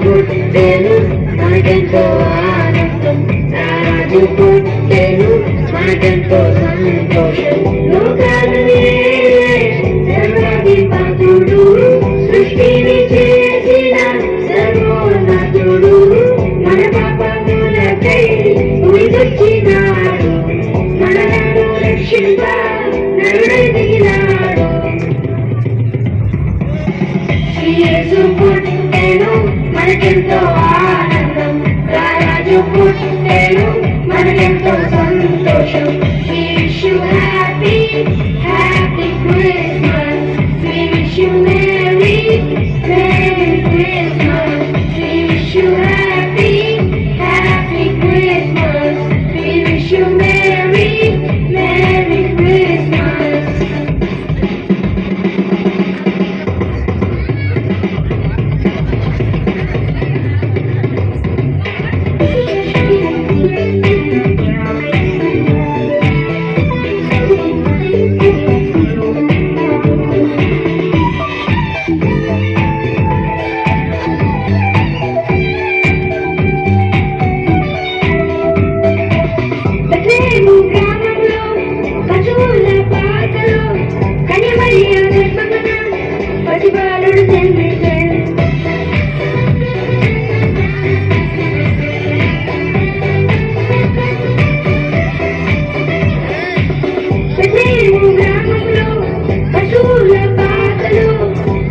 పుట్టెను మనకెంతో ఆనందం, రారాజు పుట్టెను మనకెంతో సంతోషం. లోకాన్ని సర్వాధిపతుడు, సృష్టిని చేసిన సర్వోన్నతుడు, మన పాపములకై ఉరిదొచ్చినాడు, మనలను రక్షింప నరుడైనాడు. యేసు పుట్టెను మనకెంతో ఆనందం, రారాజు పుట్టెను మనకెంతో సంతోషం. We wish you happy, happy Christmas. We wish you merry, merry Christmas. We wish you happy, happy Christmas. We wish you merry, merry Christmas. గ్రామంలో పశువుల పాకలో కనిమయ్య గర్భమున పసిబాలుడు జన్మించాడు. గ్రామంలో పశువుల పాకలో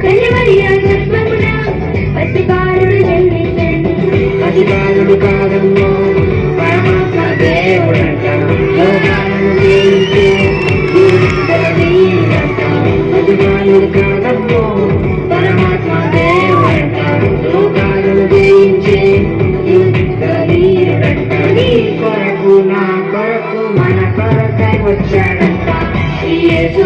కనిమయ్య గర్భమున పసిబాలుడు జన్మించాడు. పసిబాలుడు కాలంలో పరమాత్మ దేవుడంట, లోకాలను జయించే యుద్ధవీరుడంట. పసిబాలుడు కాలంలో పరమాత్మ దేవుడంట, లోకాలను జయించే యుద్ధవీరుడంట. నీ కొరకు నా కొరకు మన కొరకై వచ్చాడంట. యేసు